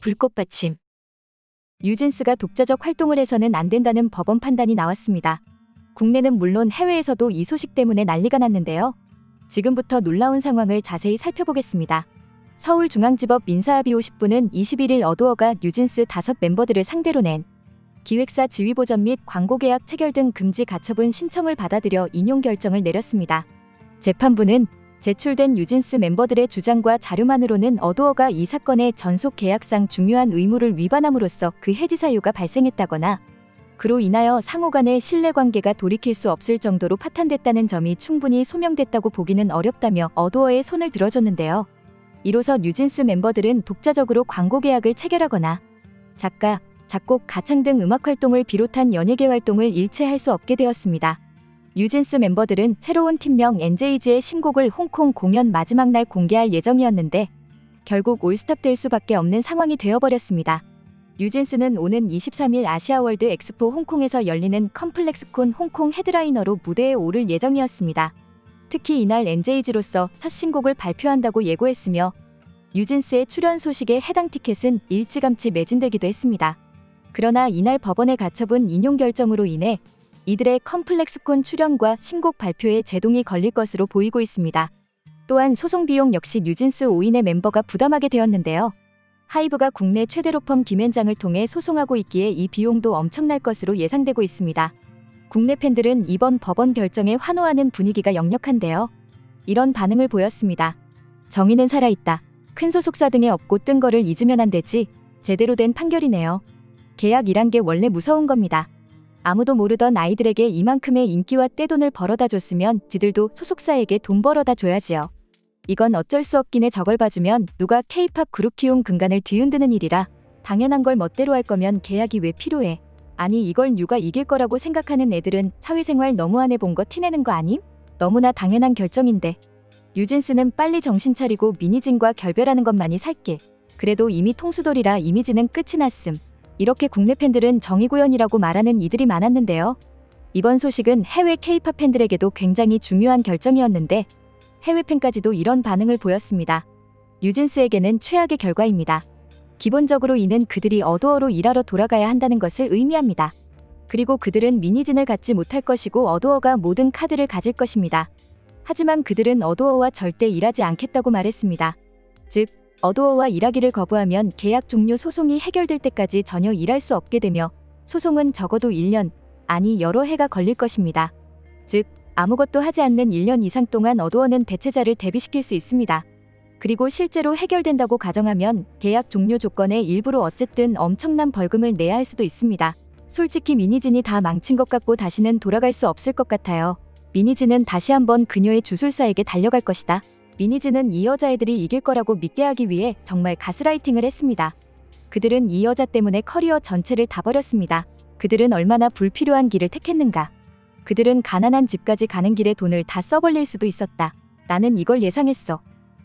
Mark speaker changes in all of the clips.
Speaker 1: 불꽃받침. 뉴진스가 독자적 활동을 해서는 안 된다는 법원 판단이 나왔습니다. 국내는 물론 해외에서도 이 소식 때문에 난리가 났는데요. 지금부터 놀라운 상황을 자세히 살펴보겠습니다. 서울중앙지법 민사합의 50부는 21일 어두어가 뉴진스 5 멤버들을 상대로 낸 기획사 지휘보전 및 광고계약 체결 등 금지 가처분 신청을 받아들여 인용 결정을 내렸습니다. 재판부는 제출된 뉴진스 멤버들의 주장과 자료만으로는 어두어가 이 사건의 전속 계약상 중요한 의무를 위반함으로써 그 해지 사유가 발생했다거나 그로 인하여 상호 간의 신뢰관계가 돌이킬 수 없을 정도로 파탄됐다는 점이 충분히 소명됐다고 보기는 어렵다며 어두어의 손을 들어줬는데요. 이로써 뉴진스 멤버들은 독자적으로 광고 계약을 체결하거나 작가, 작곡, 가창 등 음악 활동을 비롯한 연예계 활동을 일체 할 수 없게 되었습니다. 뉴진스 멤버들은 새로운 팀명 NJG의 신곡을 홍콩 공연 마지막 날 공개할 예정이었는데 결국 올스탑 될 수밖에 없는 상황이 되어버렸습니다. 뉴진스는 오는 23일 아시아월드 엑스포 홍콩에서 열리는 컴플렉스콘 홍콩 헤드라이너로 무대에 오를 예정이었습니다. 특히 이날 NJG로서 첫 신곡을 발표한다고 예고했으며 뉴진스의 출연 소식에 해당 티켓은 일찌감치 매진되기도 했습니다. 그러나 이날 법원의 가처분 인용 결정으로 인해 이들의 컴플렉스콘 출연과 신곡 발표에 제동이 걸릴 것으로 보이고 있습니다. 또한 소송 비용 역시 뉴진스 5인의 멤버가 부담하게 되었는데요. 하이브가 국내 최대 로펌 김앤장을 통해 소송하고 있기에 이 비용도 엄청날 것으로 예상되고 있습니다. 국내 팬들은 이번 법원 결정에 환호하는 분위기가 역력한데요. 이런 반응을 보였습니다. 정의는 살아있다. 큰 소속사 등에 없고 뜬 거를 잊으면 안 되지. 제대로 된 판결이네요. 계약이란 게 원래 무서운 겁니다. 아무도 모르던 아이들에게 이만큼의 인기와 떼돈을 벌어다 줬으면 지들도 소속사에게 돈 벌어다 줘야지요. 이건 어쩔 수 없긴 해. 저걸 봐주면 누가 K-팝 그룹 키운 근간을 뒤흔드는 일이라 당연한 걸 멋대로 할 거면 계약이 왜 필요해. 아니 이걸 누가 이길 거라고 생각하는 애들은 사회생활 너무 안 해본 거 티내는 거 아님? 너무나 당연한 결정인데. 뉴진스는 빨리 정신 차리고 미니진과 결별하는 것만이 살길. 그래도 이미 통수돌이라 이미지는 끝이 났음. 이렇게 국내 팬들은 정의구현이라고 말하는 이들이 많았는데요. 이번 소식은 해외 K-팝 팬들에게도 굉장히 중요한 결정이었는데 해외 팬까지도 이런 반응을 보였습니다. 뉴진스에게는 최악의 결과입니다. 기본적으로 이는 그들이 어두어로 일하러 돌아가야 한다는 것을 의미합니다. 그리고 그들은 미니진을 갖지 못할 것이고 어두어가 모든 카드를 가질 것입니다. 하지만 그들은 어두어와 절대 일하지 않겠다고 말했습니다. 즉, 어두어와 일하기를 거부하면 계약 종료 소송이 해결될 때까지 전혀 일할 수 없게 되며 소송은 적어도 1년, 아니 여러 해가 걸릴 것입니다. 즉, 아무것도 하지 않는 1년 이상 동안 어두어는 대체자를 대비시킬 수 있습니다. 그리고 실제로 해결된다고 가정하면 계약 종료 조건의 일부로 어쨌든 엄청난 벌금을 내야 할 수도 있습니다. 솔직히 미니진이 다 망친 것 같고 다시는 돌아갈 수 없을 것 같아요. 미니진은 다시 한번 그녀의 주술사에게 달려갈 것이다. 미니진은 이 여자애들이 이길 거라고 믿게 하기 위해 정말 가스라이팅을 했습니다. 그들은 이 여자 때문에 커리어 전체를 다 버렸습니다. 그들은 얼마나 불필요한 길을 택했는가. 그들은 가난한 집까지 가는 길에 돈을 다 써버릴 수도 있었다. 나는 이걸 예상했어.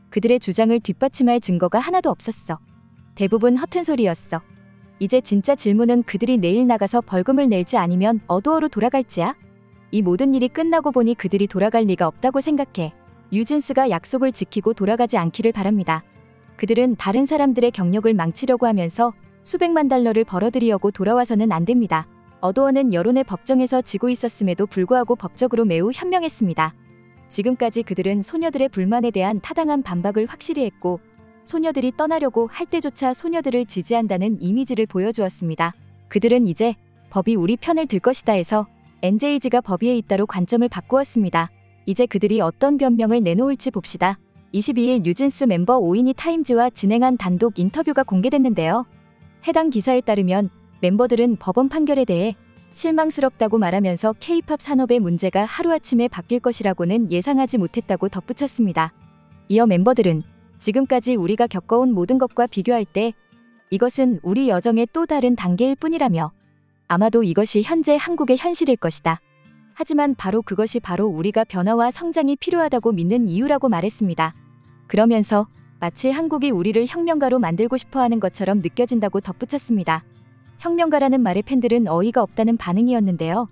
Speaker 1: 그들의 주장을 뒷받침할 증거가 하나도 없었어. 대부분 허튼 소리였어. 이제 진짜 질문은 그들이 내일 나가서 벌금을 낼지 아니면 어두어로 돌아갈지야? 이 모든 일이 끝나고 보니 그들이 돌아갈 리가 없다고 생각해. 뉴진스가 약속을 지키고 돌아가지 않기를 바랍니다. 그들은 다른 사람들의 경력을 망치려고 하면서 수백만 달러를 벌어들이려고 돌아와서는 안 됩니다. 어두어는 여론의 법정에서 지고 있었음에도 불구하고 법적으로 매우 현명했습니다. 지금까지 그들은 소녀들의 불만에 대한 타당한 반박을 확실히 했고 소녀들이 떠나려고 할 때조차 소녀들을 지지한다는 이미지를 보여주었습니다. 그들은 이제 법이 우리 편을 들 것이다 해서 NJG가 법 위에 있다로 관점을 바꾸었습니다. 이제 그들이 어떤 변명을 내놓을지 봅시다. 22일 뉴진스 멤버 5인이 타임즈와 진행한 단독 인터뷰가 공개됐는데요. 해당 기사에 따르면 멤버들은 법원 판결에 대해 실망스럽다고 말하면서 K-팝 산업의 문제가 하루아침에 바뀔 것이라고는 예상하지 못했다고 덧붙였습니다. 이어 멤버들은 지금까지 우리가 겪어온 모든 것과 비교할 때 이것은 우리 여정의 또 다른 단계일 뿐이라며 아마도 이것이 현재 한국의 현실일 것이다. 하지만 바로 그것이 바로 우리가 변화와 성장이 필요하다고 믿는 이유라고 말했습니다. 그러면서 마치 한국이 우리를 혁명가로 만들고 싶어하는 것처럼 느껴진다고 덧붙였습니다. 혁명가라는 말에 팬들은 어이가 없다는 반응이었는데요.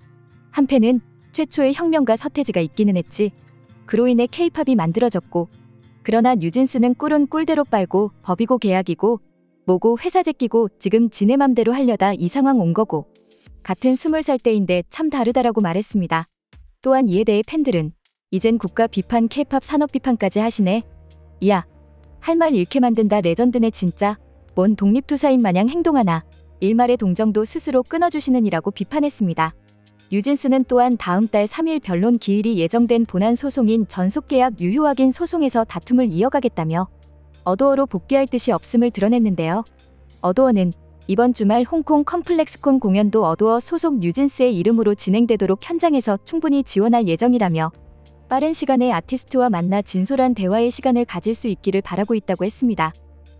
Speaker 1: 한팬은 최초의 혁명가 서태지가 있기는 했지. 그로 인해 K-팝이 만들어졌고 그러나 뉴진스는 꿀은 꿀대로 빨고 법이고 계약이고 뭐고 회사 제끼고 지금 지네 맘대로 하려다 이 상황 온 거고. 같은 20살 때인데 참 다르다라고 말했습니다. 또한 이에 대해 팬들은 이젠 국가 비판 K-팝 산업 비판까지 하시네. 이야, 할 말 잃게 만든다 레전드네 진짜. 뭔 독립투사인 마냥 행동하나. 일말의 동정도 스스로 끊어주시는 이라고 비판했습니다. 뉴진스는 또한 다음 달 3일 변론 기일이 예정된 본안 소송인 전속계약 유효 확인 소송에서 다툼을 이어가겠다며 어도어로 복귀할 뜻이 없음을 드러냈는데요. 어도어는 이번 주말 홍콩 컴플렉스콘 공연도 어도어 소속 뉴진스의 이름으로 진행되도록 현장에서 충분히 지원할 예정이라며 빠른 시간에 아티스트와 만나 진솔한 대화의 시간을 가질 수 있기를 바라고 있다고 했습니다.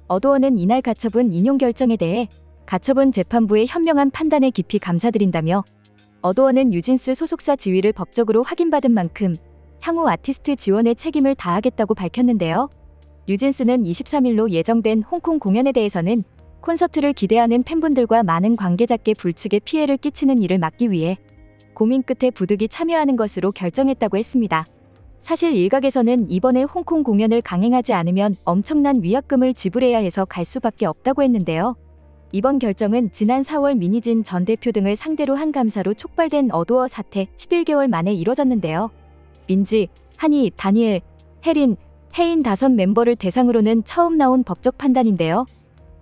Speaker 1: 어도어는 이날 가처분 인용 결정에 대해 가처분 재판부의 현명한 판단에 깊이 감사드린다며 어도어는 뉴진스 소속사 지위를 법적으로 확인받은 만큼 향후 아티스트 지원에 책임을 다하겠다고 밝혔는데요. 뉴진스는 23일로 예정된 홍콩 공연에 대해서는 콘서트를 기대하는 팬분들과 많은 관계자께 불측에 피해를 끼치는 일을 막기 위해 고민 끝에 부득이 참여하는 것으로 결정했다고 했습니다. 사실 일각에서는 이번에 홍콩 공연을 강행하지 않으면 엄청난 위약금을 지불해야 해서 갈 수밖에 없다고 했는데요. 이번 결정은 지난 4월 민희진 전 대표 등을 상대로 한 감사로 촉발된 어도어 사태 11개월 만에 이뤄졌는데요. 민지, 한이, 다니엘, 혜린, 혜인 5 멤버를 대상으로는 처음 나온 법적 판단인데요.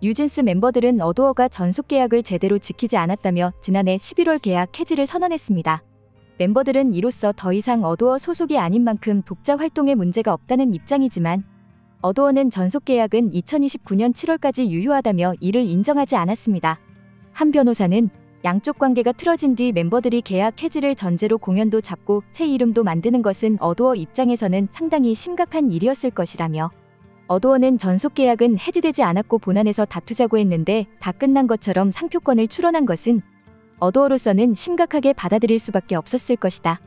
Speaker 1: 뉴진스 멤버들은 어도어가 전속 계약을 제대로 지키지 않았다며 지난해 11월 계약 해지를 선언했습니다. 멤버들은 이로써 더 이상 어도어 소속이 아닌 만큼 독자 활동에 문제가 없다는 입장이지만 어도어는 전속 계약은 2029년 7월까지 유효하다며 이를 인정하지 않았습니다. 한 변호사는 양쪽 관계가 틀어진 뒤 멤버들이 계약 해지를 전제로 공연도 잡고 새 이름도 만드는 것은 어도어 입장에서는 상당히 심각한 일이었을 것이라며 어도어는 전속 계약은 해지되지 않았고 본안에서 다투자고 했는데 다 끝난 것처럼 상표권을 출원한 것은 어도어로서는 심각하게 받아들일 수밖에 없었을 것이다.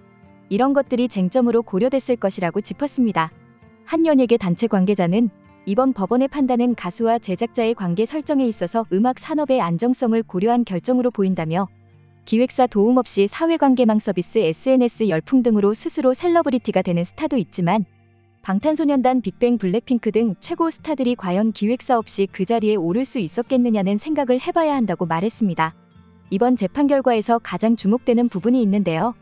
Speaker 1: 이런 것들이 쟁점으로 고려됐을 것이라고 짚었습니다. 한 연예계 단체 관계자는 이번 법원의 판단은 가수와 제작자의 관계 설정에 있어서 음악 산업의 안정성을 고려한 결정으로 보인다며 기획사 도움 없이 사회관계망 서비스 SNS 열풍 등으로 스스로 셀러브리티가 되는 스타도 있지만 방탄소년단 빅뱅 블랙핑크 등 최고 스타들이 과연 기획사 없이 그 자리에 오를 수 있었겠느냐는 생각을 해봐야 한다고 말했습니다. 이번 재판 결과에서 가장 주목되는 부분이 있는데요.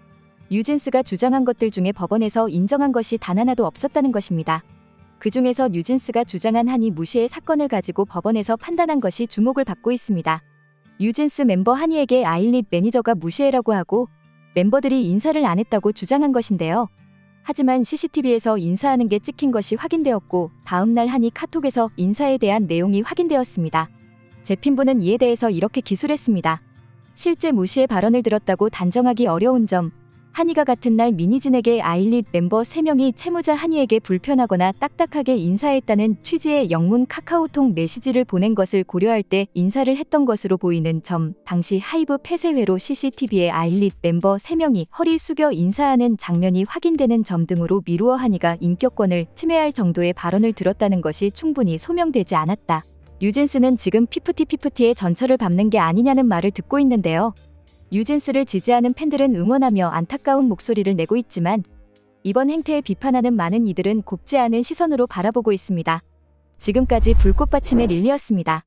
Speaker 1: 뉴진스가 주장한 것들 중에 법원에서 인정한 것이 단 하나도 없었다는 것입니다. 그 중에서 뉴진스가 주장한 한이 무시의 사건을 가지고 법원에서 판단한 것이 주목을 받고 있습니다. 뉴진스 멤버 한이에게 아일릿 매니저가 무시해라고 하고 멤버들이 인사를 안 했다고 주장한 것인데요. 하지만 CCTV에서 인사하는 게 찍힌 것이 확인되었고 다음날 한이 카톡에서 인사에 대한 내용이 확인되었습니다. 재판부는 이에 대해서 이렇게 기술했습니다. 실제 무시의 발언을 들었다고 단정하기 어려운 점, 한이가 같은 날 민희진에게 아일릿 멤버 3명이 채무자 한이에게 불편하거나 딱딱하게 인사했다는 취지의 영문 카카오톡 메시지를 보낸 것을 고려할 때 인사를 했던 것으로 보이는 점, 당시 하이브 폐쇄회로 CCTV에 아일릿 멤버 3명이 허리 숙여 인사하는 장면이 확인되는 점 등으로 미루어 한이가 인격권을 침해할 정도의 발언을 들었다는 것이 충분히 소명되지 않았다. 뉴진스는 지금 피프티피프티의 전철을 밟는 게 아니냐는 말을 듣고 있는데요. 뉴진스를 지지하는 팬들은 응원하며 안타까운 목소리를 내고 있지만 이번 행태에 비판하는 많은 이들은 곱지 않은 시선으로 바라보고 있습니다. 지금까지 불꽃받침의 릴리였습니다.